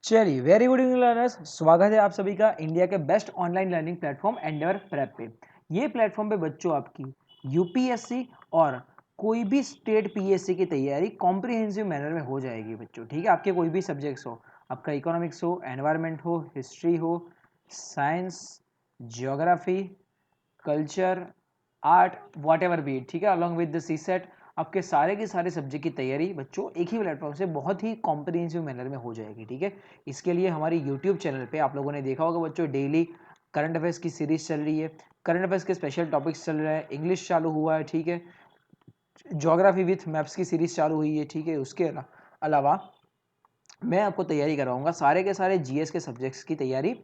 चलिए, very good evening learners. स्वागत है आप सभी का इंडिया के best online learning platform Endeavour prep पे। ये प्लेटफॉर्म पे बच्चों आपकी यूपीएससी और कोई भी स्टेट पीएससी की तैयारी कॉम्प्रिहेंसिव मैनर में हो जाएगी बच्चों। ठीक है, आपके कोई भी सब्जेक्ट्स हो, आपका इकोनॉमिक्स हो, एनवायरनमेंट हो, हिस्ट्री हो, science, geography, culture, art, whatever be, ठीक है, along with the CSAT, आपके सारे के सारे सब्जेक्ट की तैयारी बच्चों एक ही प्लेटफॉर्म से बहुत ही कॉम्प्रिहेंसिव मैनर में हो जाएगी। ठीक है, इसके लिए हमारी यूट्यूब चैनल पे आप लोगों ने देखा होगा बच्चों, डेली करंट अफेयर्स की सीरीज चल रही है, करंट अफेयर्स के स्पेशल टॉपिक्स चल रहे हैं, इंग्लिश चालू हुआ है, ठीक है, ज्योग्राफी विथ मैप्स की सीरीज चालू हुई है। ठीक है, उसके अलावा मैं आपको तैयारी करवाऊंगा सारे के सारे जीएस के सब्जेक्ट्स की तैयारी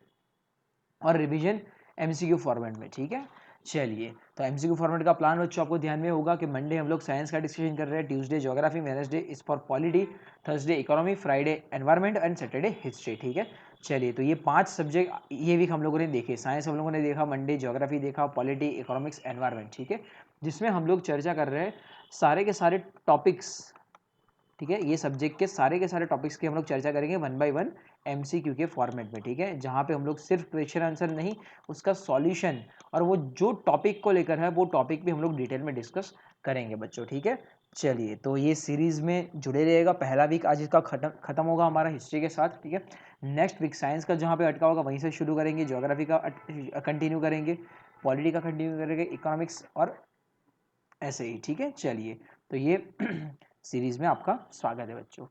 और रिवीजन एमसीक्यू फॉर्मेट में। ठीक है, चलिए, तो एमसीक्यू फॉर्मेट का प्लान बच्चों आपको ध्यान में होगा कि मंडे हम लोग साइंस का डिस्कशन कर रहे हैं, Tuesday geography, Wednesday is for polity, Thursday economy, Friday environment and Saturday history. ठीक है, चलिए, तो ये 5 सब्जेक्ट ये वीक हम लोगों ने देखे। साइंस हम लोगों ने देखा, मंडे ज्योग्राफी देखा, पॉलिटी, इकोनॉमिक्स, एनवायरनमेंट। ठीक है, जिसमें हम लोग चर्चा कर रहे हैं सारे के सारे टॉपिक्स। ठीक है, ये सब्जेक्ट के सारे टॉपिक्स की हम लोग चर्चा करेंगे वन बाय वन एमसीक्यू के फॉर्मेट में। ठीक है, जहाँ पे हम लोग सिर्फ क्वेश्चन आंसर नहीं, उसका सॉल्यूशन और वो जो टॉपिक को लेकर है वो टॉपिक भी हम लोग डिटेल में डिस्कस करेंगे बच्चों। ठीक है, चलिए, तो ये सीरीज में जुड़े रहेगा। पहला वीक आज इसका खत्म होगा हमारा हिस्ट्री के साथ। ठीक है, नेक्स्ट वीक साइंस का जहाँ पे अटका होगा वहीं से शुरू करेंगे, ज्योग्राफी का कंटिन्यू करेंगे, पॉलिटी का कंटिन्यू करेंगे, इकोनॉमिक्स और ऐसे ही। ठीक है, चलिए, तो ये सीरीज में आपका स्वागत है बच्चों।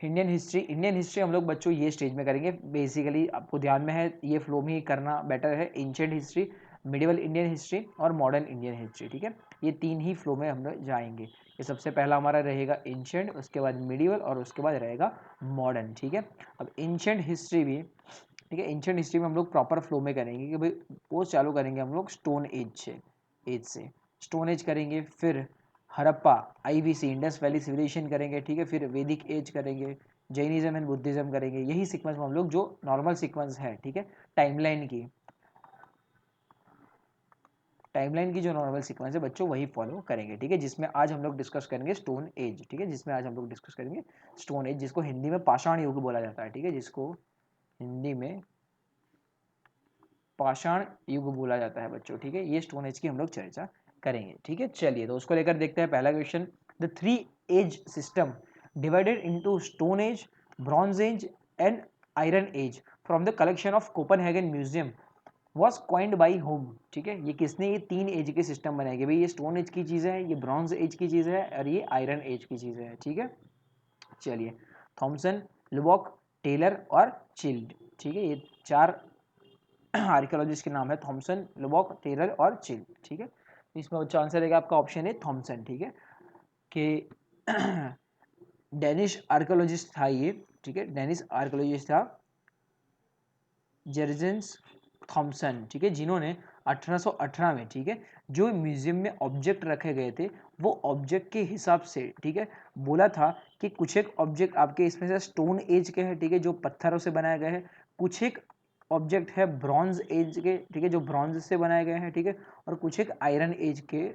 इंडियन हिस्ट्री हम लोग बच्चों ये स्टेज में करेंगे। बेसिकली आपको ध्यान में है, ये फ्लो में ही करना बेटर है। Ancient history, medieval Indian history और मॉडर्न इंडियन हिस्ट्री। ठीक है, ये 3 ही फ्लो में हम लोग जाएंगे। ये सबसे पहला हमारा रहेगा एंशिएंट, उसके बाद मिडिवल और उसके बाद रहेगा मॉडर्न। ठीक है, अब एंशिएंट हिस्ट्री भी, ठीक है, एंशिएंट हिस्ट्री में हम लोग प्रॉपर फ्लो में करेंगे कि भाई वो चालू करेंगे हम लोग स्टोन एज से स्टोन एज करेंगे, फिर Harappa, IVC, Indus valley civilisation करेंगे। ठीक है, फिर वैदिक एज करेंगे, जैनिज्म एंड बुद्धिज्म करेंगे। यही सीक्वेंस में हम लोग, जो नॉर्मल सीक्वेंस है, ठीक है, टाइमलाइन की जो नॉर्मल सीक्वेंस है बच्चों वही फॉलो करेंगे। ठीक है, जिसमें आज हम लोग डिस्कस करेंगे स्टोन एज। ठीक है, जिसमें आज हम लोग डिस्कस करेंगे स्टोन एज, जिसको हिंदी में पाषाण युग बोला जाता है। ठीक है, जिसको हिंदी में पाषाण युग बोला जाता है बच्चों। ठीक है, ये स्टोन एज की हम लोग चर्चा करेंगे। ठीक है, चलिए, तो उसको लेकर देखते हैं पहला question. The 3 age system divided into stone age, bronze age and iron age from the collection of Copenhagen museum was coined by whom. ठीक है, ये किसने ये 3 एज के सिस्टम बनाए कि भाई ये स्टोन एज की चीज़ है, ये ब्रॉन्ज एज की चीज़ है और ये आयरन एज की चीज़ है। ठीक है, चलिए, थॉमसन, लुबॉक, टेलर और चिल्ड। ठीक है, ये 4 आर्कियोलॉजिस्ट के नाम है, थॉमसन, लुबॉक, टेलर और चिल। ठीक है, इसमें अच्छा आंसर रहेगा आपका ऑप्शन है थॉमसन। ठीक है, कि डेनिश आर्कियोलॉजिस्ट था ये। ठीक है, डेनिश आर्कियोलॉजिस्ट था जर्जेंस थॉमसन। ठीक है, जिन्होंने 1818 में, ठीक है, जो म्यूजियम में ऑब्जेक्ट रखे गए थे वो ऑब्जेक्ट के हिसाब से, ठीक है, बोला था कि कुछ एक ऑब्जेक्ट आपके इसमें से स्टोन एज के हैं, ठीक है, जो पत्थरों से बनाए गए हैं, कुछ एक ऑब्जेक्ट है ब्रॉन्ज एज के, ठीक है, जो ब्रॉन्ज से बनाए गए हैं, ठीक है, और कुछ एक आयरन एज के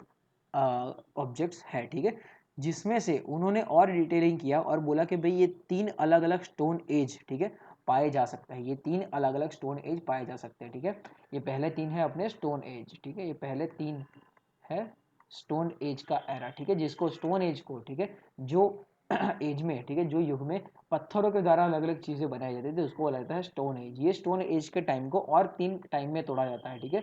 ऑब्जेक्ट्स है। ठीक है, जिसमें से उन्होंने और डिटेलिंग किया और बोला कि भाई ये 3 अलग अलग स्टोन एज, ठीक है, पाए जा सकते हैं। ये 3 अलग अलग स्टोन एज पाए जा सकते हैं। ठीक है, ये पहले 3 है अपने स्टोन एज। ठीक है, ये पहले 3 है स्टोन एज का एरा। ठीक है, जिसको स्टोन एज को, ठीक है, जो एज में, ठीक है, जो युग में पत्थरों के द्वारा अलग अलग चीजें बनाई जाती थी उसको बोला जाता है स्टोन एज। ये स्टोन एज के टाइम को और 3 टाइम में तोड़ा जाता है। ठीक है,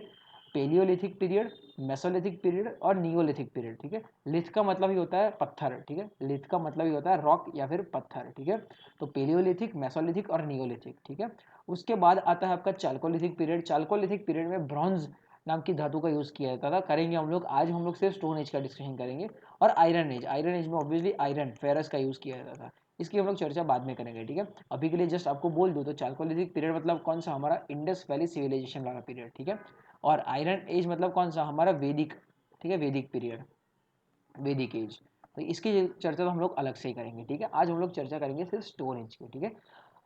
पेलियोलिथिक पीरियड, मेसोलिथिक पीरियड और नियोलिथिक पीरियड। ठीक है, लिथ का मतलब ही होता है पत्थर। ठीक है, लिथ का मतलब ही होता है रॉक या फिर पत्थर। ठीक है, तो पेलियोलिथिक, मेसोलिथिक और नियोलिथिक। ठीक है, उसके बाद आता है आपका चाल्कोलिथिक पीरियड। चाल्कोलिथिक पीरियड में ब्रॉन्ज नाम की धातु का यूज किया जाता था। करेंगे हम लोग आज, हम लोग सिर्फ स्टोन एज का डिस्कशन करेंगे। और आयरन एज, आयरन एज में ऑब्वियसली आयरन फेरस का यूज किया जाता था। इसकी हम लोग चर्चा बाद में करेंगे। ठीक है, अभी के लिए जस्ट आपको बोल दूं तो चाल्कोलिथिक पीरियड मतलब कौन सा, हमारा इंडस वैली सिविलाइजेशन वाला पीरियड। ठीक है, और आयरन एज मतलब कौन सा, हमारा वैदिक, ठीक है, वैदिक पीरियड, वैदिक एज। तो इसकी चर्चा तो हम लोग अलग से ही करेंगे। ठीक है, आज हम लोग चर्चा करेंगे सिर्फ स्टोन एज की। ठीक है,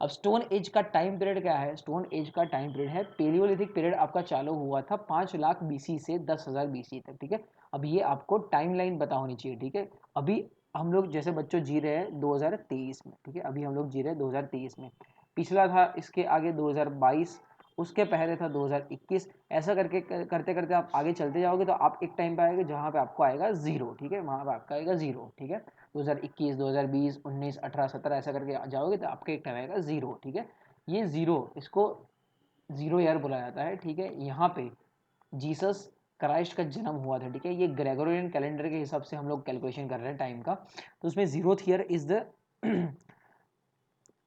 अब स्टोन एज का टाइम पीरियड क्या है, स्टोन एज का टाइम पीरियड है, पेलियोलिथिक पीरियड आपका चालू हुआ था 5 लाख बीसी से 10,000 बीसी तक। ठीक है, अब ये आपको टाइम लाइन पता होनी चाहिए। ठीक है, अभी हम लोग जैसे बच्चों जी रहे हैं 2023 में। ठीक है, अभी हम लोग जी रहे हैं 2023 में। पिछला था इसके आगे 2022, उसके पहले था 2021। ऐसा करके करते करते आप आगे चलते जाओगे तो आप एक टाइम पे आएगा जहाँ पे आपको आएगा जीरो, ठीक है, वहाँ पे आपका आएगा जीरो, ठीक है। 2021, 2020, 19, 18, 17 ऐसा करके जाओगे तो आपका एक टाइम आएगा जीरो, ठीक है। ये जीरो, इसको जीरो ईयर बोला जाता है, ठीक है। यहाँ पे जीसस क्राइस्ट का जन्म हुआ था, ठीक है। ये ग्रेगोरियन कैलेंडर के हिसाब से हम लोग कैलकुलेशन कर रहे हैं टाइम का, तो उसमें zeroth year is the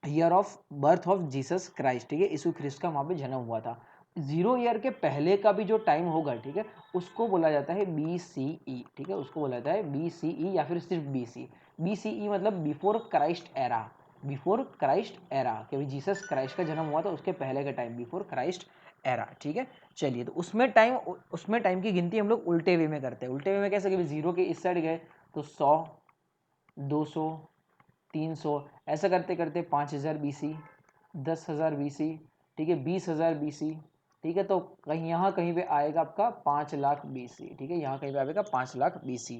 year of birth of Jesus Christ, ठीक है। यीशु ख्रिस्त का वहाँ पे जन्म हुआ था। जीरो ईयर के पहले का भी जो टाइम होगा, ठीक है, उसको बोला जाता है BCE, ठीक है, उसको बोला जाता है BCE या फिर सिर्फ BC। BCE मतलब before Christ era, before Christ era, क्योंकि जीसस क्राइस्ट का जन्म हुआ था उसके पहले का टाइम बिफोर क्राइस्ट एरा, ठीक है। चलिए, तो उसमें टाइम की गिनती हम लोग उल्टे वे में करते हैं। उल्टे वे में कैसे, कि जीरो के इस साइड गए तो 100, 200, 300, ऐसा करते करते 5000 BC, 10,000 BC, ठीक है, 20,000 BC, ठीक है। तो कहीं यहाँ कहीं पे आएगा आपका 5 लाख BC, ठीक है, यहाँ कहीं पे आएगा 5 लाख BC।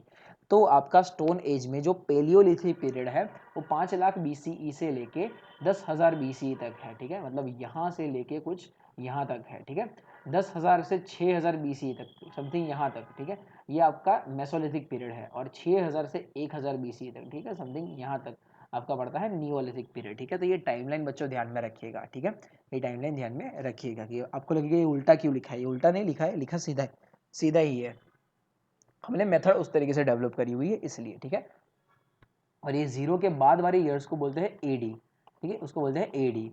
तो आपका स्टोन एज में जो पेलियोलिथिक पीरियड है वो 5 लाख BCE से लेके 10,000 BC तक है, ठीक है। मतलब यहाँ से लेके कुछ यहाँ तक है, ठीक है। 10,000 से 6,000 BC तक, समथिंग यहाँ तक, ठीक है। ये आपका मेसोलिथिक पीरियड है। और 6,000 से 1,000 BC तक, ठीक है, समथिंग यहाँ तक आपका पड़ता है नियोलिथिक पीरियड, ठीक है। तो ये टाइमलाइन बच्चों ध्यान में रखिएगा, ठीक है। ये टाइमलाइन ध्यान में रखिएगा कि आपको लगेगा ये उल्टा क्यों लिखा है। ये उल्टा नहीं लिखा है, लिखा सीधा है, सीधा ही है। हमने मेथड उस तरीके से डेवलप करी हुई है इसलिए, ठीक है। और ये जीरो के बाद वाले ईयर्स को बोलते हैं एडी, ठीक है, उसको बोलते हैं एडी,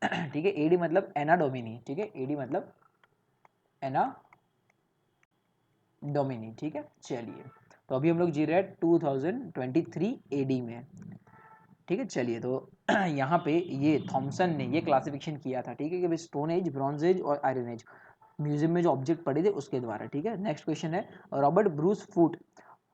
ठीक है। एडी मतलब एना डोमिनी, ठीक है, एडी मतलब एना डोमिनी, ठीक है। चलिए, तो अभी हम लोग जी रहे हैं 2023 एडी में, ठीक है। चलिए, तो यहाँ पे ये थॉमसन ने ये क्लासिफिकेशन किया था, ठीक है, कि भाई स्टोन एज, ब्रॉन्ज एज और आयरन एज म्यूजियम में जो ऑब्जेक्ट पड़े थे उसके द्वारा, ठीक है। नेक्स्ट क्वेश्चन है, Robert Bruce Foote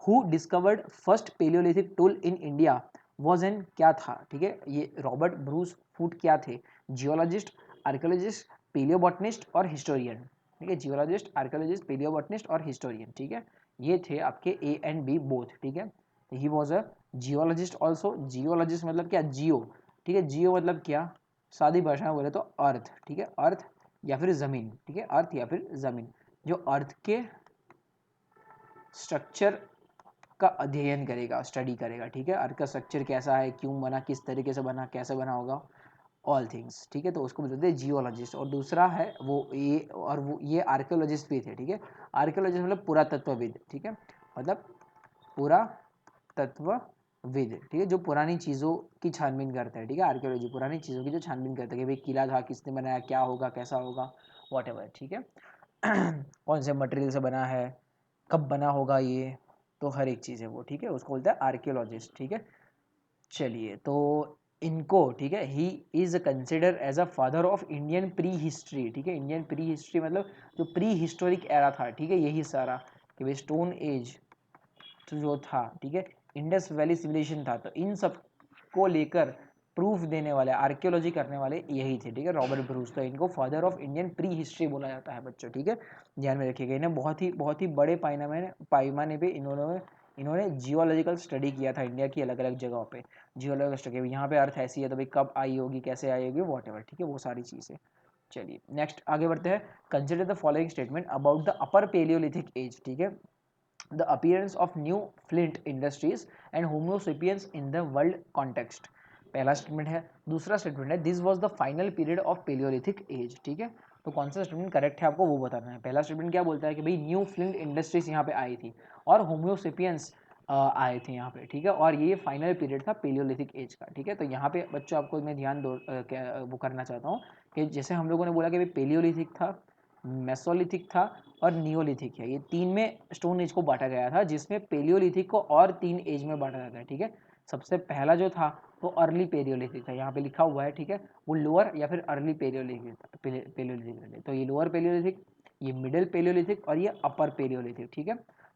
who discovered first palaeolithic tool in India was an, क्या था, ठीक है। ये रॉबर्ट ब्रूस फूट क्या थे? जियोलॉजिस्ट, आर्कियोलॉजिस्ट, पेलियोबॉटनिस्ट और हिस्टोरियन, ठीक है। जियोलॉजिस्ट, आर्कियोलॉजिस्ट, पेलियोबॉटनिस्ट और हिस्टोरियन, ठीक है। ये थे आपके A and B बोथ, ठीक है। He was a geologist also. Geologist मतलब क्या? जियो, ठीक है। जियो मतलब क्या? सादी भाषा में बोले तो अर्थ, ठीक है, अर्थ या फिर जमीन, ठीक है, अर्थ या फिर जमीन, जो अर्थ के स्ट्रक्चर का अध्ययन करेगा, स्टडी करेगा, ठीक है। अर्थ का स्ट्रक्चर कैसा है, क्यों बना, किस तरीके से बना, कैसे बना होगा, ऑल थिंग्स, ठीक है। तो उसको बोलते हैं जियोलॉजिस्ट। और दूसरा है वो ये आर्कियोलॉजिस्ट भी थे, ठीक है। आर्कियोलॉजिस्ट मतलब पुरातत्वविद, ठीक है, मतलब पुरातत्वविद, ठीक है, जो पुरानी चीज़ों की छानबीन करता है, ठीक है। आर्कियोलॉजी पुरानी चीज़ों की जो छानबीन करता है कि भाई किला था, किसने बनाया, क्या होगा, कैसा होगा, वॉट एवर, ठीक है। कौन से मटेरियल से बना है, कब बना होगा, ये तो हर एक चीज़ है वो, ठीक है, उसको बोलते हैं आर्कियोलॉजिस्ट, ठीक है। चलिए, तो इनको, ठीक है, he is consider as a father of Indian pre history, ठीक है। इंडियन प्री हिस्ट्री मतलब जो प्री हिस्टोरिक एरा था, ठीक है, यही सारा कि भाई स्टोन एज जो था, ठीक है, इंडस वैली सिविलाइजेशन था, तो इन सब को लेकर प्रूफ देने वाले, आर्कियोलॉजी करने वाले यही थे, ठीक है, रॉबर्ट ब्रूस। तो इनको father of Indian pre history बोला जाता है बच्चों, ठीक है, ध्यान में रखिएगा। इन्हें बहुत ही बड़े पैमाने पे इन्होंने जियोलॉजिकल स्टडी किया था इंडिया की अलग अलग जगहों पे। जियोलॉजिकल स्टडी, यहाँ पे अर्थ ऐसी है तो भाई कब आई होगी, कैसे आई होगी, वॉट एवर, ठीक है, वो सारी चीज़ें। चलिए, नेक्स्ट आगे बढ़ते हैं। Consider the following statement about the upper palaeolithic age, ठीक है। The appearance of new flint industries and homo sapiens in the world context, पहला स्टेटमेंट है। दूसरा स्टेटमेंट है, this was the final period of palaeolithic age, ठीक है। तो कौन सा स्टेटमेंट करेक्ट है आपको वो बताना है। पहला स्टेटमेंट क्या बोलता है कि भाई न्यू फ्लिंट इंडस्ट्रीज यहाँ पे आई थी और होम्योसेपियंस आए थे यहाँ पे, ठीक है, और ये फाइनल पीरियड था पेलियोलिथिक एज का, ठीक है। तो यहाँ पे बच्चों आपको मैं ध्यान दो वो करना चाहता हूँ कि जैसे हम लोगों ने बोला कि भाई पेलियोलिथिक था, मेसोलिथिक था और नियोलिथिक है, ये तीन में स्टोन एज को बांटा गया था, जिसमें पेलियोलिथिक को और तीन एज में बांटा जाता है, ठीक है। सबसे पहला जो था वो अर्ली पेलियोलिथिक था, यहाँ पे लिखा हुआ है, ठीक है, वो लोअर या फिर अर्ली पेलियोलिथिक। तो ये लोअर पेलियोलिथिक, ये मिडिल पेलियोलिथिक और ये अपर पेलियोलिथिक, ठीक है।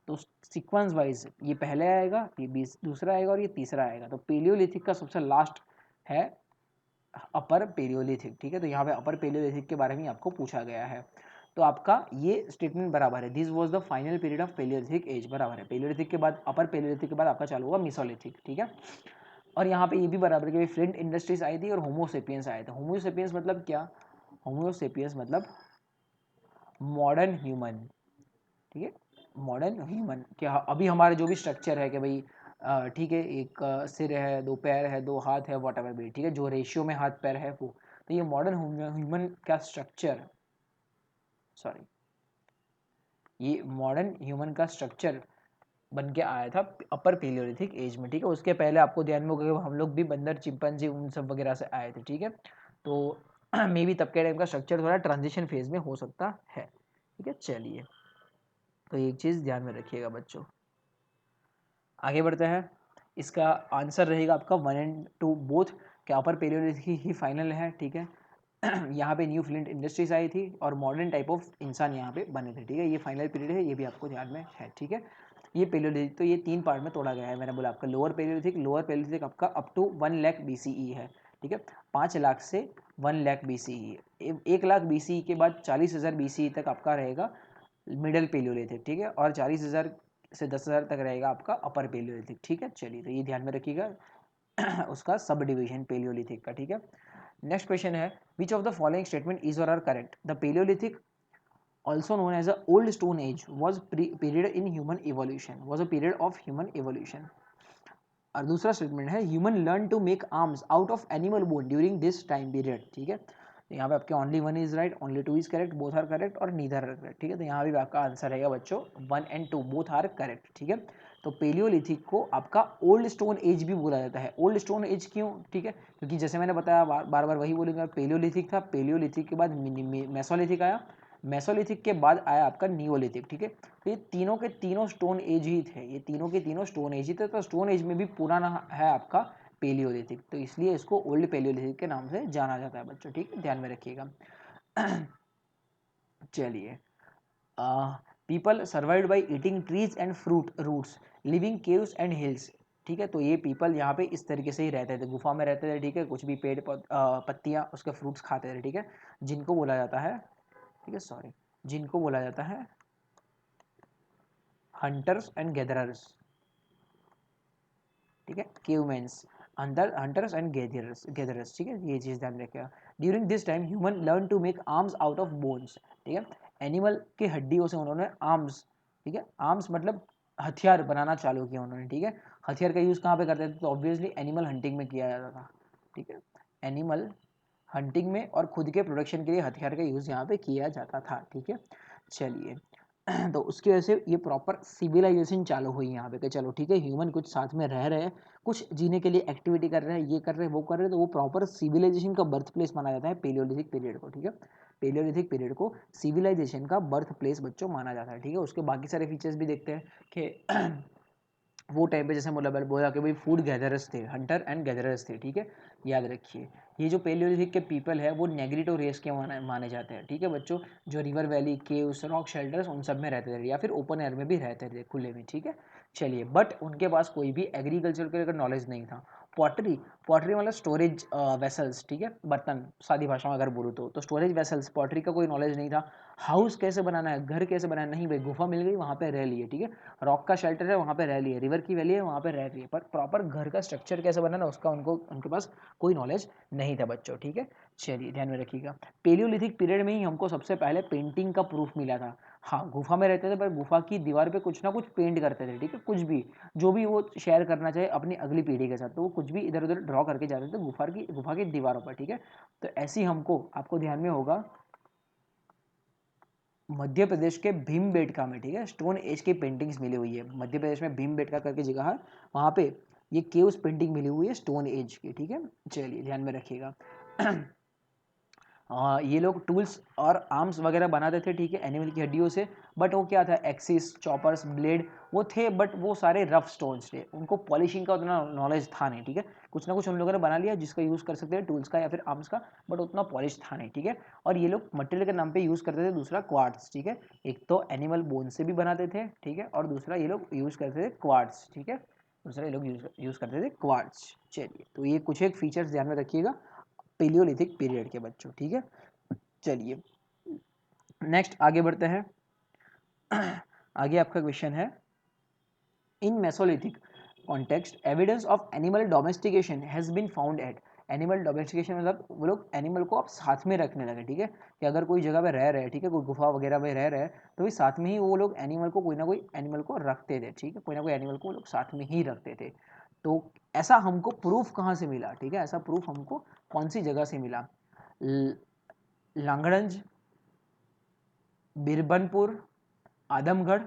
तो सीक्वेंस वाइज ये पहले आएगा, ये दूसरा आएगा और ये तीसरा आएगा। तो पेलियोलिथिक का सबसे लास्ट है अपर पेलियोलिथिक, ठीक है। तो यहाँ पे अपर पेलियोलिथिक के बारे में आपको पूछा गया है, तो आपका ये स्टेटमेंट बराबर है। This was the final period of palaeolithic age, बराबर है। पेलियोलिथिक के बाद, अपर पेलियोलिथिक के बाद आपका चालू होगा मिसोलिथिक, ठीक है। और यहाँ पे ये भी बराबर कि फ्लिंट इंडस्ट्रीज आई थी और होमोसेपियंस आए थे। होमोसेपियंस मतलब क्या? होमोसेपियंस मतलब मॉडर्न ह्यूमन, ठीक है, मॉडर्न ह्यूमन। क्या अभी हमारे जो भी स्ट्रक्चर है कि भाई ठीक है, एक सिर है, दो पैर है, दो हाथ है, वॉट एवर भी, ठीक है, जो रेशियो में हाथ पैर है वो, तो ये मॉडर्न ह्यूमन का स्ट्रक्चर, सॉरी, ये मॉडर्न ह्यूमन का स्ट्रक्चर बन के आया था अपर पेलियोलिथिक एज में, ठीक है। उसके पहले आपको ध्यान में होगा कि हम लोग भी बंदर, चिंपैंजी, उन सब वगैरह से आए थे, ठीक है। तो मे भी तब के टाइम का स्ट्रक्चर थोड़ा ट्रांजिशन फेज में हो सकता है, ठीक है। चलिए, तो एक चीज़ ध्यान में रखिएगा बच्चों। आगे बढ़ते हैं। इसका आंसर रहेगा आपका 1 and 2 बोथ, क्या अपर पेलियोलिथिक ही फाइनल है, ठीक है। यहाँ पे न्यू फ्लिंट इंडस्ट्रीज आई थी और मॉडर्न टाइप ऑफ इंसान यहाँ पे बने थे, ठीक है। ये फाइनल पीरियड है, ये भी आपको ध्यान में है, ठीक है। ये पेलियोलिथिक तो ये 3 पार्ट में तोड़ा गया है। मैंने बोला आपका लोअर पेलियोलिथिक आपका अप टू 1 लाख BCE है, ठीक है। 5 लाख से 1 लाख BCE, 1 लाख BCE के बाद 40,000 BCE तक आपका रहेगा मिडल पेलियोलिथिक, ठीक है। और 40,000 से 10,000 तक रहेगा आपका अपर पेलियोलिथिक, ठीक है। चलिए, तो ये ध्यान में रखिएगा उसका सब डिवीजन पेलियोलिथिक का, ठीक है। नेक्स्ट क्वेश्चन है, which of the following statement is or are correct? The Paleolithic, also known as a old stone age, was period in human evolution, was a period of human evolution। और दूसरा statement है, human learn to make arms out of animal bone during this time period, ठीक है। तो यहाँ पे आपके only 1 is right, only 2 is correct, both are correct और नीदर आर करेक्ट, ठीक है। तो यहाँ भी आपका आंसर रहेगा बच्चों 1 and 2 बोथ आर करेक्ट, ठीक है। तो पेलियोलिथिक को आपका ओल्ड स्टोन एज भी बोला जाता है। ओल्ड स्टोन एज क्यों? ठीक है, क्योंकि जैसे मैंने बताया, बार बार वही बोलूँगा, पेलियोलिथिक था, पेलियोलिथिक के बाद मेसोलिथिक आया, मेसोलिथिक के बाद आया आपका नियोलिथिक, ठीक है। तो ये तीनों के तीनों स्टोन एज ही थे, ये तीनों के तीनों स्टोन एज ही थे। तो स्टोन एज में भी पुराना है आपका पेलियोलिथिक, तो इसलिए इसको ओल्ड पेलियोलिथिक के नाम से जाना जाता है बच्चों, ठीक है, ध्यान में रखिएगा। चलिए, people survived by eating trees and fruit roots, living caves and hills, ठीक है। तो ये पीपल यहाँ पे इस तरीके से ही रहते थे, गुफा में रहते थे, ठीक है। कुछ भी पेड़ पत्तियाँ उसके फ्रूट्स खाते थे, ठीक है, जिनको बोला जाता है, ठीक है, सॉरी, जिनको बोला जाता है हंटर्स एंड गैदरर्स, ठीक है, केवमेंस, हंटर्स एंड गैदरर्स, ठीक है, ये चीज़ ध्यान रखिएगा। During this time human learn to make arms out of bones, ठीक है। एनिमल के हड्डियों से उन्होंने आर्म्स, ठीक है, आर्म्स मतलब हथियार बनाना चालू किया उन्होंने, ठीक है। हथियार का यूज़ कहाँ पे करते थे? तो ऑब्वियसली एनिमल हंटिंग में किया जाता था, ठीक है, एनिमल हंटिंग में और खुद के प्रोडक्शन के लिए हथियार का यूज़ यहाँ पे किया जाता था, ठीक है। चलिए, तो उसकी वजह से ये प्रॉपर सिविलाइजेशन चालू हुई यहाँ पे कि चलो ठीक है, ह्यूमन कुछ साथ में रह रहे हैं, कुछ जीने के लिए एक्टिविटी कर रहे हैं, ये कर रहे हैं, वो कर रहे हैं, तो वो प्रॉपर सिविलाइजेशन का बर्थ प्लेस माना जाता है पेलियोलिथिक पीरियड को, ठीक है। पेलियोलिथिक पीरियड को सिविलाइजेशन का बर्थ प्लेस बच्चों माना जाता है, ठीक है। उसके बाकी सारे फीचर्स भी देखते हैं कि वो टाइम पे जैसे मतलब बोला कि भाई फूड गैदरर्स थे, हंटर एंड गैदरर्स थे, ठीक है। याद रखिए, ये जो पेलियोलिथिक के पीपल है वो नेग्रिटो रेस के माने जाते हैं, ठीक है बच्चों, जो river valley, caves, rock shelters, उन सब में रहते थे या फिर ओपन एयर में भी रहते थे, खुले में, ठीक है। चलिए, बट उनके पास कोई भी एग्रीकल्चर का नॉलेज नहीं था। पॉटरी, पॉटरी मतलब स्टोरेज वेसल्स, ठीक है, बर्तन, सादी भाषा में अगर बोलूँ तो स्टोरेज वेसल्स, पॉटरी का कोई नॉलेज नहीं था। हाउस कैसे बनाना है, घर कैसे बनाना है, नहीं भाई, गुफा मिल गई, वहाँ पे रह लिए, ठीक है। रॉक का शेल्टर है, वहाँ पे रह लिए, रिवर की वैली है, वहाँ पे रह रही है, पर प्रॉपर घर का स्ट्रक्चर कैसे बनाना उसका उनके पास कोई नॉलेज नहीं था बच्चों, ठीक है। चलिए, ध्यान में रखिएगा, पेलियोलिथिक पीरियड में ही हमको सबसे पहले पेंटिंग का प्रूफ मिला था। हाँ, गुफा में रहते थे पर गुफा की दीवार पे कुछ ना कुछ पेंट करते थे, ठीक है, कुछ भी, जो भी वो शेयर करना चाहे अपनी अगली पीढ़ी के साथ, तो वो कुछ भी इधर उधर ड्रॉ करके जाते थे गुफा की दीवारों पर, ठीक है। तो ऐसी हमको, आपको ध्यान में होगा, मध्य प्रदेश के भीमबेटका में, ठीक है, स्टोन एज की पेंटिंग्स मिली हुई है। मध्य प्रदेश में भीमबेटका करके जगह है, वहाँ पे ये केव्स पेंटिंग मिली हुई है स्टोन एज की, ठीक है। चलिए, ध्यान में रखिएगा। ये लोग टूल्स और आर्म्स वगैरह बनाते थे, ठीक है, एनिमल की हड्डियों से, बट वो क्या था, एक्सिस, चॉपर्स, ब्लेड वो थे, बट वो सारे रफ स्टोन्स थे, उनको पॉलिशिंग का उतना नॉलेज था नहीं, ठीक है। कुछ ना कुछ उन लोगों ने बना लिया जिसका यूज़ कर सकते हैं, टूल्स का या फिर आर्म्स का, बट उतना पॉलिश था नहीं, ठीक है। और ये लोग मटेरियल के नाम पे यूज़ करते थे दूसरा क्वार्ट्स, ठीक है। एक तो एनिमल बोन से भी बनाते थे, ठीक है, और दूसरा ये लोग यूज़ करते थे क्वार्ट्स, ठीक है, दूसरा ये लोग यूज़ करते थे क्वार्ट्स। चलिए, तो ये कुछ एक फीचर्स ध्यान में रखिएगा पेलियोलिथिक पीरियड के बच्चों, ठीक है। चलिए, नेक्स्ट आगे बढ़ते हैं। आगे आपका क्वेश्चन है, in Mesolithic context evidence of animal domestication has been found at. Animal domestication मतलब वो लोग एनिमल को अब साथ में रखने लगे, ठीक है, कि अगर कोई जगह पे रह रहे हैं, ठीक है, कोई गुफा वगैरह में रह रहे हैं, तो भी साथ में ही वो लोग एनिमल को कोई ना कोई एनिमल को रखते थे, ठीक है, कोई ना कोई एनिमल को वो लोग साथ में ही रखते थे। तो ऐसा हमको प्रूफ कहाँ से मिला, ठीक है, ऐसा प्रूफ हमको कौन सी जगह से मिला? लांगड़ंज, बिरबनपुर, आदमगढ़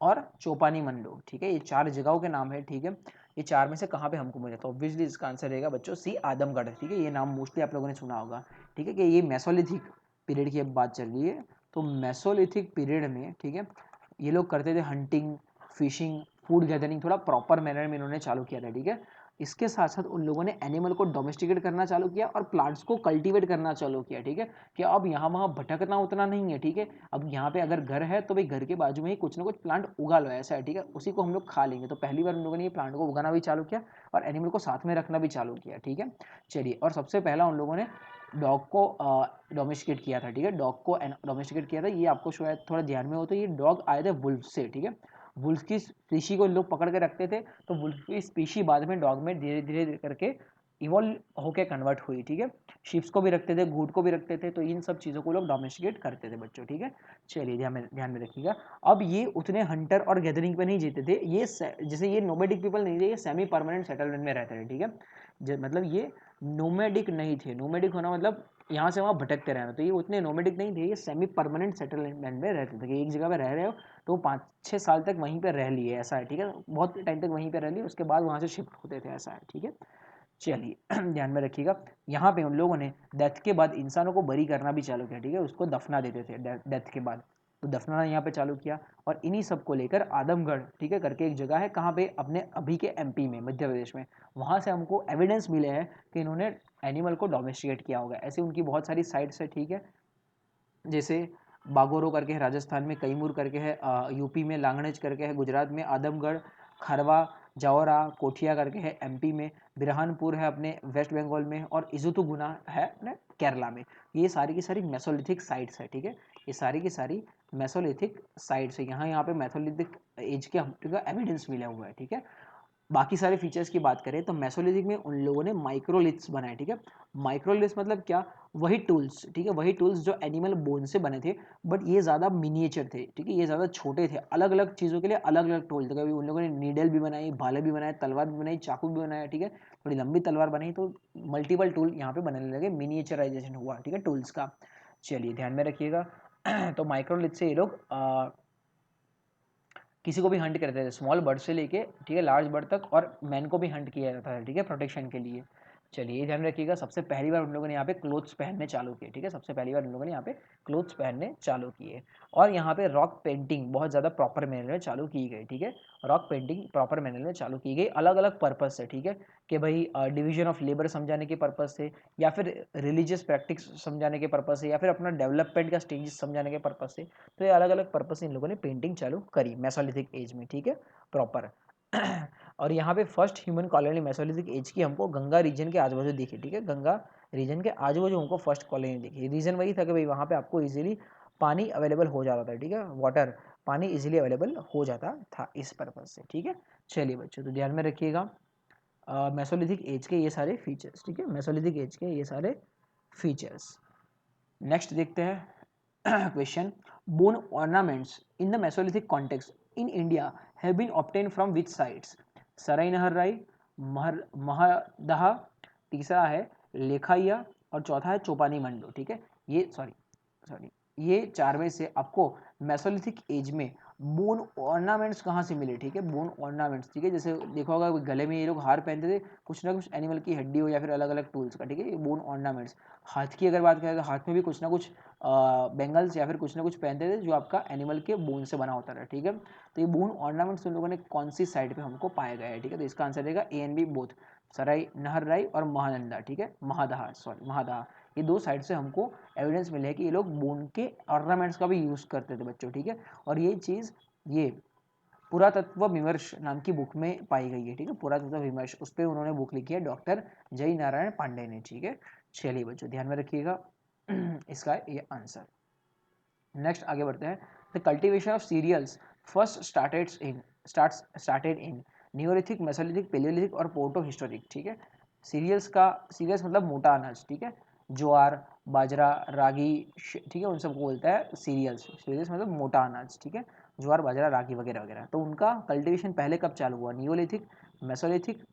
और चोपानी मंडो, ठीक है, ये 4 जगहों के नाम है, ठीक है। ये 4 में से कहाँ पे हमको मिला? तो ऑब्वियसली इसका आंसर रहेगा बच्चों सी, आदमगढ़, ठीक है। ये नाम मोस्टली आप लोगों ने सुना होगा, ठीक है, कि ये मेसोलिथिक पीरियड की अब बात चल रही है। तो मेसोलिथिक पीरियड में, ठीक है, ये लोग करते थे हंटिंग, फिशिंग, फूड गैदरिंग, थोड़ा प्रॉपर मैनर में इन्होंने चालू किया था, ठीक है। इसके साथ साथ उन लोगों ने एनिमल को डोमेस्टिकेट करना चालू किया और प्लांट्स को कल्टीवेट करना चालू किया, ठीक है, कि अब यहाँ वहाँ भटकना उतना नहीं है, ठीक है। अब यहाँ पे अगर घर है तो भाई घर के बाजू में ही कुछ ना कुछ प्लांट उगा लो, ऐसा है, ठीक है, उसी को हम लोग खा लेंगे। तो पहली बार उन लोगों ने ये प्लांट को उगाना भी चालू किया और एनिमल को साथ में रखना भी चालू किया, ठीक है। चलिए, और सबसे पहला उन लोगों ने डॉग को डोमेस्टिकेट किया था, ठीक है, डॉग को डोमेस्टिकेट किया था। ये आपको शायद थोड़ा ध्यान में हो, तो ये डॉग आए थे वुल्फ से, ठीक है। वुल्फ की स्पीशी को लोग पकड़ के रखते थे, तो वुल्फ की स्पीशी बाद में डॉग में धीरे धीरे करके इवॉल्व होके कन्वर्ट हुई, ठीक है। शिप्स को भी रखते थे, घूट को भी रखते थे, तो इन सब चीज़ों को लोग डोमेस्टिकेट करते थे बच्चों, ठीक है। चलिए ध्यान में रखिएगा। अब ये उतने हंटर और गैदरिंग पे नहीं जीते थे, ये जैसे ये नोमैडिक पीपल नहीं थे, ये सेमी परमानेंट सेटलमेंट में रहते थे, ठीक है। मतलब ये नोमैडिक नहीं थे। नोमैडिक होना मतलब यहाँ से वहाँ भटकते रहना, तो ये उतने नोमैडिक नहीं थे, ये सेमी परमानेंट सेटलमेंट में रहते थे, कि एक जगह पे रह रहे हो तो 5-6 साल तक वहीं पर रह लिए, ऐसा है, ठीक है, बहुत टाइम तक वहीं पर रह लिए, उसके बाद वहाँ से शिफ्ट होते थे, ऐसा है, ठीक है। चलिए ध्यान में रखिएगा। यहाँ पे उन लोगों ने डेथ के बाद इंसानों को बरी करना भी चालू किया, ठीक है, उसको दफना देते थे डेथ के बाद, तो दफनाना यहाँ पे चालू किया। और इन्हीं सब को लेकर आदमगढ़, ठीक है, करके एक जगह है, कहाँ पे? अपने अभी के एमपी में, मध्य प्रदेश में। वहाँ से हमको एविडेंस मिले हैं कि इन्होंने एनिमल को डोमेस्टिकेट किया होगा। ऐसी उनकी बहुत सारी साइट्स है, ठीक है, जैसे बागोरो करके है राजस्थान में, कैमूर करके है यूपी में, लांगणज करके है गुजरात में, आदमगढ़, खरवा, जावरा, कोठिया करके है एमपी में, बिरहानपुर है अपने वेस्ट बंगाल में, और इजुतुगुना है अपने केरला में। ये सारी की सारी मेसोलिथिक साइट्स है, ठीक है, ये सारी की सारी मेसोलिथिक साइट्स है। यहाँ पे मेसोलिथिक एज के हमको एविडेंस मिला हुआ है, ठीक है। बाकी सारे फीचर्स की बात करें तो मेसोलिथिक में उन लोगों ने माइक्रोलिथ्स बनाए, ठीक है। माइक्रोलिथ्स मतलब क्या? वही टूल्स, ठीक है, वही टूल्स जो एनिमल बोन से बने थे, बट ये ज़्यादा मिनिएचर थे, ठीक है, ये ज़्यादा छोटे थे। अलग अलग चीज़ों के लिए अलग अलग टूल थे। कभी उन लोगों ने नीडल भी बनाई, भाले भी बनाए, तलवार भी बनाई, चाकू भी बनाया, ठीक है, थोड़ी लंबी तलवार बनाई, तो मल्टीपल टूल यहाँ पे बनने लगे, मिनिएचराइजेशन हुआ, ठीक है, टूल्स का। चलिए ध्यान में रखिएगा। तो माइक्रोलिथ से ये लोग किसी को भी हंट करते थे, स्मॉल बर्ड से लेके, ठीक है, लार्ज बर्ड तक, और मैन को भी हंट किया जाता है, ठीक है, प्रोटेक्शन के लिए। चलिए ध्यान रखिएगा। सबसे पहली बार उन लोगों ने यहाँ पे क्लोथ्स पहनने चालू किए, ठीक है, सबसे पहली बार उन लोगों ने यहाँ पे क्लोथ्स पहनने चालू किए। और यहाँ पे रॉक पेंटिंग बहुत ज़्यादा प्रॉपर मैनर में चालू की गई, ठीक है, रॉक पेंटिंग प्रॉपर मैनर में चालू की गई, अलग अलग पर्पज से, ठीक है, कि भाई डिवीजन ऑफ लेबर समझाने के पर्पज से, या फिर रिलीजियस प्रैक्टिस समझाने के पर्पज से, या फिर अपना डेवलपमेंट का स्टेजेस समझाने के पर्पज से। तो ये अलग अलग पर्पज से इन लोगों ने पेंटिंग चालू करी मेसोलिथिक एज में, ठीक है, प्रॉपर। और यहाँ पे first human colony Mesolithic as की हमको गंगा रीजन के आजू बाजू दिखी, ठीक है, गंगा रीजन के आजू बाजू हमको फर्स्ट कॉलोनी दिखी। रीजन वही था कि भाई वहाँ पे आपको इजीली पानी अवेलेबल हो जाता था, ठीक है, वाटर, पानी इजीली अवेलेबल हो जाता था इस पर्पज से, ठीक है। चलिए बच्चों, तो ध्यान में रखिएगा मेसोलिथिक एज के ये सारे फीचर्स, ठीक है, मेसोलिथिक एज के ये सारे फीचर्स। नेक्स्ट देखते हैं question, bone ornaments in the Mesolithic context in India have been obtain from which sites? Sarai Nahar Rai, Mahadaha, तीसरा है लेखाइया, और चौथा है चोपानी मंडो, ठीक है। ये सॉरी ये 4 में से आपको मेसोलिथिक एज में बोन ऑर्नामेंट्स कहाँ से मिले, ठीक है, बोन ऑर्नामेंट्स, ठीक है, जैसे देखा होगा गले में ये लोग हार पहनते थे, कुछ ना कुछ एनिमल की हड्डी हो या फिर अलग अलग टूल्स का, ठीक है, ये बोन ऑर्नामेंट्स। हाथ की अगर बात करें तो हाथ में भी कुछ ना कुछ बेंगल्स या फिर कुछ ना कुछ पहनते थे जो आपका एनिमल के बोन से बना होता था, ठीक है। तो ये बोन ऑर्नामेंट्स उन लोगों ने कौन सी साइड पे हमको पाया गया है, ठीक है, तो इसका आंसर रहेगा ए एंड बी बोथ, सराई नहरराई और महानंदा, ठीक है, महादहा, ये 2 साइड से हमको एविडेंस मिले है कि ये लोग बोन के ऑर्नामेंट्स का भी यूज़ करते थे बच्चों, ठीक है। और ये चीज़ ये पुरातत्व विमर्श नाम की बुक में पाई गई है, ठीक है, पुरातत्व विमर्श, उस पर उन्होंने बुक लिखी है डॉक्टर जय नारायण पांडे ने, ठीक है। चलिए बच्चों ध्यान में रखिएगा इसका ये आंसर। नेक्स्ट आगे बढ़ते हैं। The cultivation of cereals first started in neolithic, mesolithic, paleolithic और पोर्टो हिस्टोरिक, ठीक है। सीरियल्स मतलब मोटा अनाज, ठीक है। ज्वार, बाजरा, रागी, ठीक है, उन सबको बोलता है सीरियल्स। सीरियल्स मतलब मोटा अनाज, ठीक है। ज्वार, बाजरा, रागी वगैरह वगैरह। तो उनका कल्टीवेशन पहले कब चालू हुआ? नियोलिथिक, मेसोलिथिक,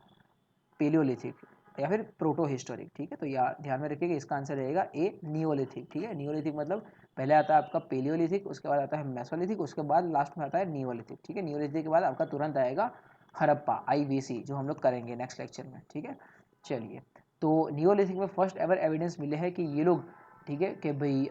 पेलियोलिथिक या फिर प्रोटो हिस्टोरिक, ठीक है। तो यार ध्यान में रखिएगा, इसका आंसर रहेगा ए, नियोलिथिक, ठीक है। नियोलिथिक मतलब पहले आता है आपका पेलियोलिथिक, उसके बाद आता है मेसोलिथिक, उसके बाद लास्ट में आता है नियोलिथिक, ठीक है। नियोलिथिक के बाद आपका तुरंत आएगा हड़प्पा, IVC, जो हम लोग करेंगे नेक्स्ट लेक्चर में, ठीक है। चलिए, तो नियोलिथिक में फर्स्ट एवर एविडेंस मिले हैं कि ये लोग, ठीक है, कि भाई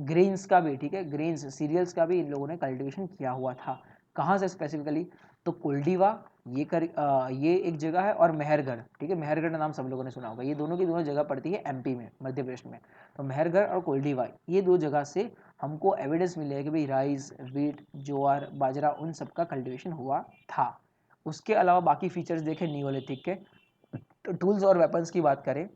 ग्रेन्स का भी, ठीक है, ग्रेन्स सीरियल्स का भी इन लोगों ने कल्टिवेशन किया हुआ था। कहाँ से स्पेसिफिकली? तो कोल्डीवा, ये एक जगह है, और मेहरगढ़, ठीक है। मेहरगढ़ का नाम सब लोगों ने सुना होगा। ये दोनों की दोनों जगह पड़ती है MP में, मध्य प्रदेश में। तो मेहरगढ़ और कोल्डीवा, ये दो जगह से हमको एविडेंस मिले है कि भाई राइस, वीट, ज्वार, बाजरा, उन सब का कल्टिवेशन हुआ था। उसके अलावा बाकी फीचर्स देखें नियोलिथिक के, तो टूल्स और वेपन्स की बात करें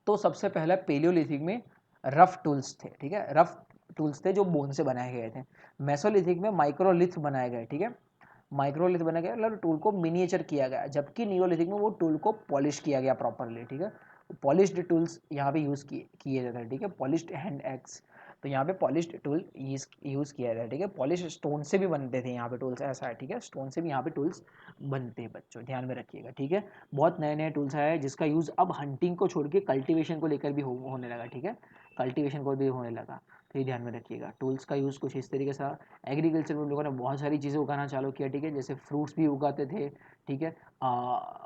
तो सबसे पहले पेलियोलिथिक में रफ टूल्स थे, ठीक है। रफ टूल्स थे जो बोन से बनाए गए थे। मेसोलिथिक में माइक्रोलिथ बनाए गए, ठीक है। माइक्रोलिथ बनाया गया, मतलब टूल को मिनिएचर किया गया, जबकि नियोलिथिक में वो टूल को पॉलिश किया गया प्रॉपरली, ठीक है। पॉलिश्ड टूल्स यहाँ पे यूज़ किए जाते हैं, ठीक है। पॉलिश्ड हैंड एक्स, तो यहाँ पे पॉलिश्ड टूल यूज़ किया जाता है, ठीक है। पॉलिश स्टोन से भी बनते थे यहाँ पे टूल्स, ऐसा है, ठीक है। स्टोन से भी यहाँ पे टूल्स बनते हैं बच्चों, ध्यान में रखिएगा, ठीक है। बहुत नए नए टूल्स आए हैं जिसका यूज़ अब हंटिंग को छोड़ के कल्टिवेशन को लेकर भी होने लगा, ठीक है। कल्टिवेशन को भी होने लगा, तो ये ध्यान में रखिएगा। टूल्स का यूज़ कुछ इस तरीके से। एग्रीकल्चर में लोगों ने बहुत सारी चीज़ें उगाना चालू किया, ठीक है। जैसे फ्रूट्स भी उगाते थे, ठीक है।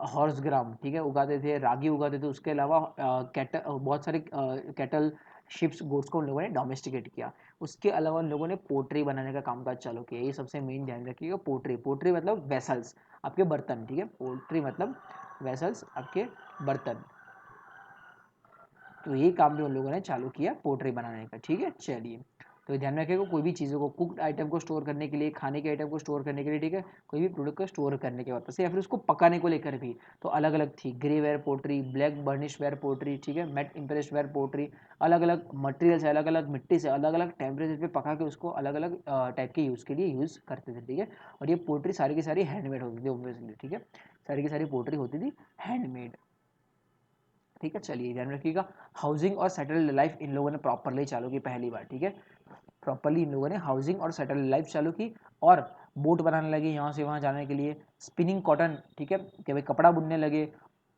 हॉर्स ग्राम, ठीक है, उगाते थे, रागी उगाते थे। उसके अलावा बहुत सारे कैटल, शिप्स, गोट्स को उन लोगों ने डोमेस्टिकेट किया। उसके अलावा उन लोगों ने पोट्री बनाने का कामकाज चालू किया। ये सबसे मेन ध्यान रखिएगा। पोट्री मतलब वेसल्स, आपके बर्तन, ठीक है। पोट्री मतलब वेसल्स, आपके बर्तन। तो ये काम भी उन लोगों ने चालू किया पोट्री बनाने का, ठीक है। चलिए, तो ध्यान रखिएगा, कोई भी चीज़ों को, कुक्ड आइटम को स्टोर करने के लिए, खाने के आइटम को स्टोर करने के लिए, ठीक है, कोई भी प्रोडक्ट को स्टोर करने के पर्पज से, या फिर उसको पकाने को लेकर भी, तो अलग अलग थी। Grey ware pottery, black burnish ware pottery, ठीक है, मैट इम्प्रेस्ड वेयर पोट्री। अलग अलग मटेरियल से, अलग अलग मिट्टी से, अलग अलग टेम्परेचर पे पका के उसको अलग अलग टाइप के यूज़ के लिए यूज़ करते थे, ठीक है। और ये पोट्री सारी की सारी हैंडमेड होती थी ऑब्वियसली, ठीक है। सारी की सारी पोट्री होती थी हैंडमेड, ठीक है। चलिए, ध्यान रखिएगा। हाउसिंग और सेटल्ड लाइफ इन लोगों ने प्रॉपरली चालू की पहली बार, ठीक है। प्रॉपरली इन लोगों ने हाउसिंग और सेटल्ड लाइफ चालू की, और बोट बनाने लगे यहाँ से वहाँ जाने के लिए। स्पिनिंग कॉटन, ठीक है, कि भाई कपड़ा बुनने लगे।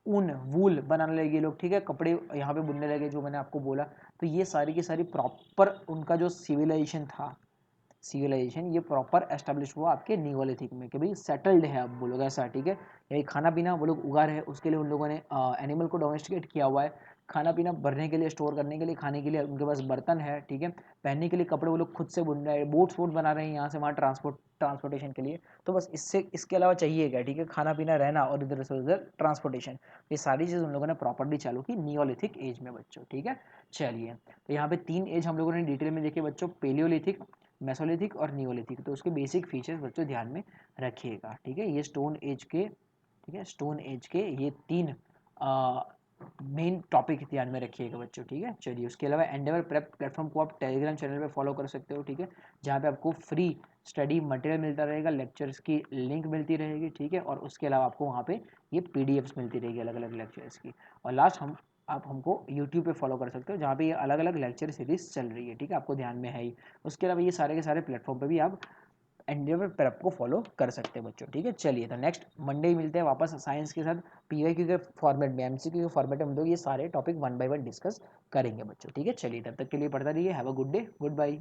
ऊन, वूल बनाने लगे लोग, ठीक है, कपड़े यहाँ पे बुनने लगे, जो मैंने आपको बोला। तो ये सारी की सारी प्रॉपर उनका जो सिविलाइजेशन ये प्रॉपर एस्टेब्लिश हुआ आपके नियोलिथिक में, कि भाई सेटल्ड है, अब वो लोग ऐसा, ठीक है। यही खाना पीना वो लोग उगा रहे हैं, उसके लिए उन लोगों ने एनिमल को डोमेस्टिकेट किया हुआ है। खाना पीना भरने के लिए, स्टोर करने के लिए, खाने के लिए उनके पास बर्तन है, ठीक है। पहनने के लिए कपड़े वो लोग खुद से बुन रहे हैं, बोट्स वोट बना रहे हैं यहाँ से वहाँ ट्रांसपोर्टेशन के लिए। तो बस इसके अलावा चाहिए क्या, ठीक है, खाना पीना, रहना, और इधर से उधर ट्रांसपोर्टेशन। ये सारी चीज़ उन लोगों ने प्रॉपरली चालू की नियोलिथिक एज में बच्चों, ठीक है। चलिए, तो यहाँ पे 3 एज हम लोगों ने डिटेल में देखे बच्चों, पेलियोलिथिक, मेसोलिथिक और नियोलिथिक। तो उसके बेसिक फीचर्स बच्चों ध्यान में रखिएगा, ठीक है। ये स्टोन एज के, ठीक है, स्टोन एज के ये 3 मेन टॉपिक ध्यान में रखिएगा बच्चों, ठीक है। चलिए, उसके अलावा एंडेवर प्रेप प्लेटफॉर्म को आप टेलीग्राम चैनल पे फॉलो कर सकते हो, ठीक है, जहाँ पे आपको फ्री स्टडी मटेरियल मिलता रहेगा, लेक्चर्स की लिंक मिलती रहेगी, ठीक है। और उसके अलावा आपको वहाँ पे ये PDFs मिलती रहेगी अलग अलग लेक्चर्स की। और लास्ट आप हमको यूट्यूब पे फॉलो कर सकते हो, जहाँ पे ये अलग अलग लेक्चर सीरीज चल रही है, ठीक है, आपको ध्यान में है ही। उसके अलावा ये सारे के सारे प्लेटफॉर्म पे भी आप एंडेवर प्रेप को फॉलो कर सकते हैं बच्चों, ठीक है। चलिए, तो नेक्स्ट मंडे ही मिलते हैं वापस साइंस के साथ, PYQ के फॉर्मेट में, MCQ के फॉर्मेट में हम लोग ये सारे टॉपिक 1 बाय 1 डिस्कस करेंगे बच्चों, ठीक है। चलिए, तब तक के लिए पढ़ता रहिए। Have a good day, good bye.